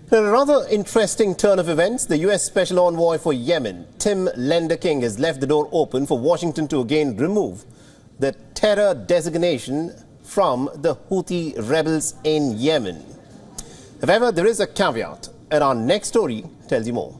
In a rather interesting turn of events, the U.S. Special Envoy for Yemen, Tim Lender-King, has left the door open for Washington to again remove the terror designation from the Houthi rebels in Yemen. However, there is a caveat, and our next story tells you more.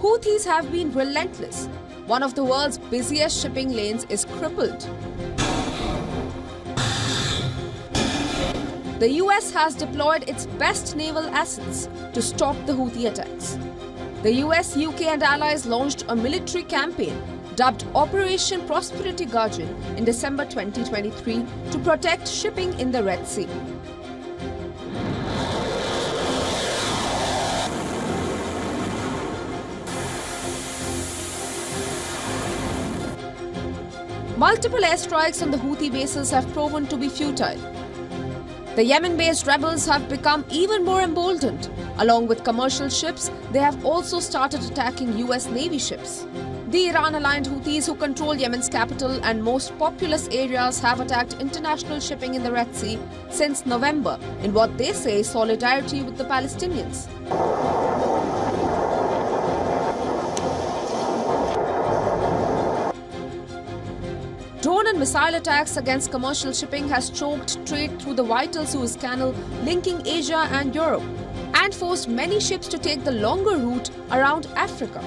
Houthis have been relentless. One of the world's busiest shipping lanes is crippled. The US has deployed its best naval assets to stop the Houthi attacks. The US, UK and allies launched a military campaign dubbed Operation Prosperity Guardian in December 2023 to protect shipping in the Red Sea. Multiple airstrikes on the Houthi bases have proven to be futile. The Yemen-based rebels have become even more emboldened. Along with commercial ships, they have also started attacking US Navy ships. The Iran-aligned Houthis, who control Yemen's capital and most populous areas, have attacked international shipping in the Red Sea since November in what they say is solidarity with the Palestinians. Drone and missile attacks against commercial shipping has choked trade through the vital Suez Canal linking Asia and Europe and forced many ships to take the longer route around Africa.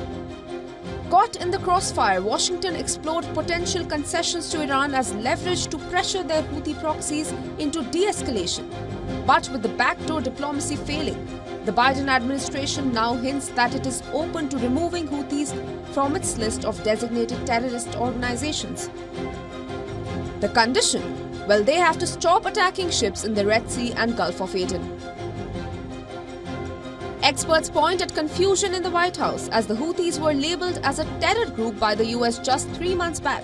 Caught in the crossfire, Washington explored potential concessions to Iran as leverage to pressure their Houthi proxies into de-escalation. But with the backdoor diplomacy failing, the Biden administration now hints that it is open to removing Houthis from its list of designated terrorist organizations. The condition? Well, they have to stop attacking ships in the Red Sea and Gulf of Aden. Experts point at confusion in the White House as the Houthis were labeled as a terror group by the US just 3 months back.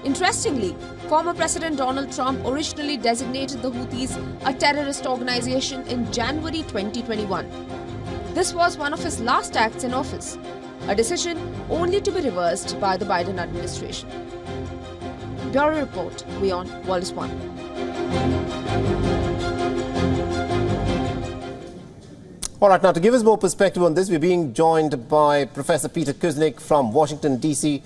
Interestingly, former President Donald Trump originally designated the Houthis a terrorist organization in January 2021. This was one of his last acts in office, a decision only to be reversed by the Biden administration. Bureau Report, WION World is One. All right, now to give us more perspective on this, we're being joined by Professor Peter Kuznick from Washington, D.C.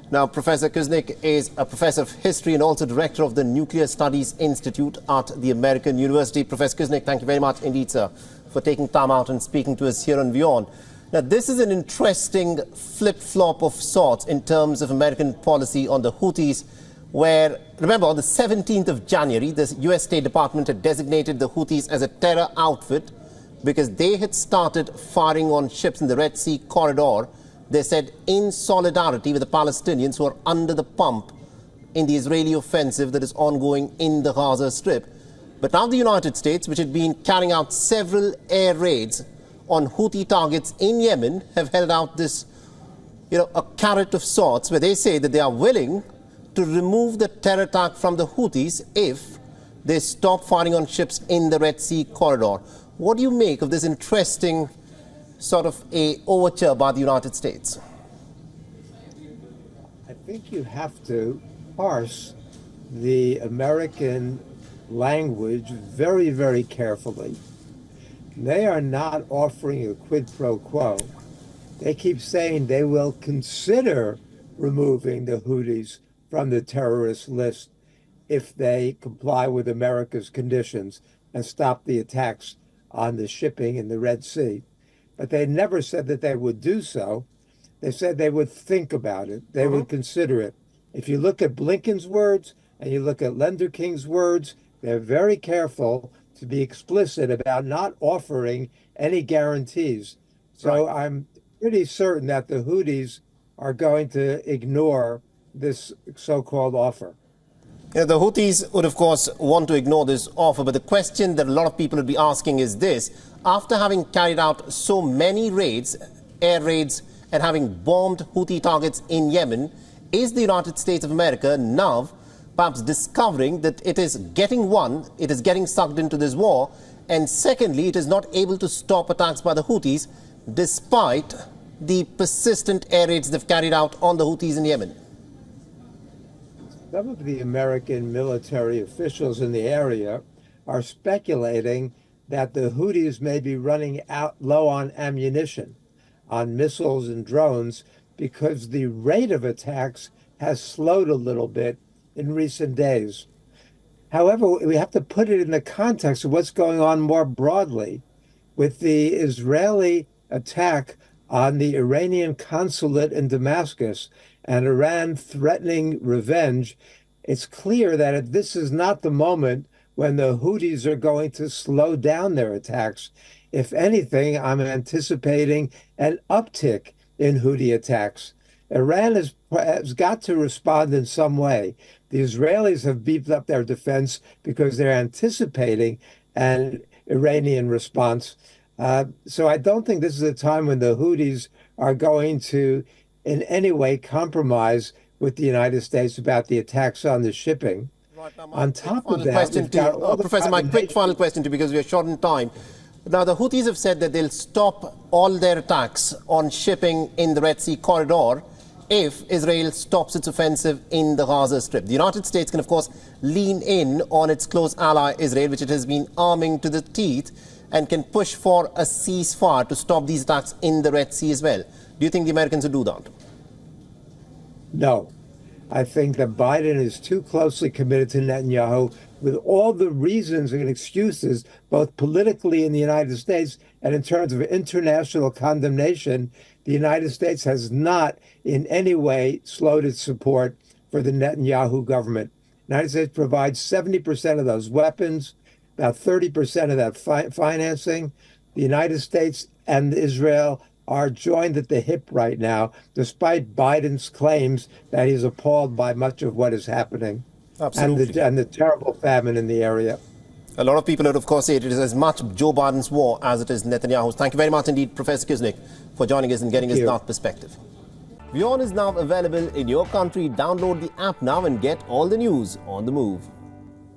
Now, Professor Kuznick is a professor of history and also director of the Nuclear Studies Institute at the American University. Professor Kuznick, thank you very much indeed, sir, for taking time out and speaking to us here on WION. Now, this is an interesting flip-flop of sorts in terms of American policy on the Houthis, where, remember, on the 17th of January, the US State Department had designated the Houthis as a terror outfit because they had started firing on ships in the Red Sea corridor, they said, in solidarity with the Palestinians who are under the pump in the Israeli offensive that is ongoing in the Gaza Strip. But now the United States, which had been carrying out several air raids on Houthi targets in Yemen, have held out this, a carrot of sorts where they say that they are willing to remove the terror attack from the Houthis if they stop firing on ships in the Red Sea corridor. What do you make of this interesting sort of a overture by the United States? I think you have to parse the American language very, very carefully. They are not offering a quid pro quo. They keep saying they will consider removing the Houthis from the terrorist list if they comply with America's conditions and stop the attacks on the shipping in the Red Sea. But they never said that they would do so. They said they would think about it. They would consider it. If you look at Blinken's words and you look at Lender-King's words, they're very careful to be explicit about not offering any guarantees. So I'm pretty certain that the Houthis are going to ignore this so-called offer. The Houthis would, of course, want to ignore this offer, but the question that a lot of people would be asking is this. After having carried out so many raids, air raids, and having bombed Houthi targets in Yemen, is the United States of America now perhaps discovering that it is getting sucked into this war, and secondly, it is not able to stop attacks by the Houthis despite the persistent air raids they've carried out on the Houthis in Yemen? Some of the American military officials in the area are speculating that the Houthis may be running out low on ammunition, on missiles and drones, because the rate of attacks has slowed a little bit in recent days. However, we have to put it in the context of what's going on more broadly with the Israeli attack on the Iranian consulate in Damascus and Iran threatening revenge. It's clear that this is not the moment when the Houthis are going to slow down their attacks. If anything, I'm anticipating an uptick in Houthi attacks. Iran has got to respond in some way. The Israelis have beefed up their defense because they're anticipating an Iranian response. So I don't think this is a time when the Houthis are going to in any way compromise with the United States about the attacks on the shipping. Right, on top of that, Professor, my quick final question to you, because we are short on time. Now, the Houthis have said that they'll stop all their attacks on shipping in the Red Sea corridor if Israel stops its offensive in the Gaza Strip. The United States can, of course, lean in on its close ally Israel, which it has been arming to the teeth, and can push for a ceasefire to stop these attacks in the Red Sea as well. Do you think the Americans will do that? No. I think that Biden is too closely committed to Netanyahu with all the reasons and excuses, both politically in the United States and in terms of international condemnation. The United States has not in any way slowed its support for the Netanyahu government. The United States provides 70% of those weapons, about 30% of that financing. The United States and Israel are joined at the hip right now, despite Biden's claims that he's appalled by much of what is happening. Absolutely. And the terrible famine in the area. A lot of people would, of course, say it is as much Joe Biden's war as it is Netanyahu's. Thank you very much indeed, Professor Kuznick, for joining us and getting us that perspective. WION is now available in your country. Download the app now and get all the news on the move.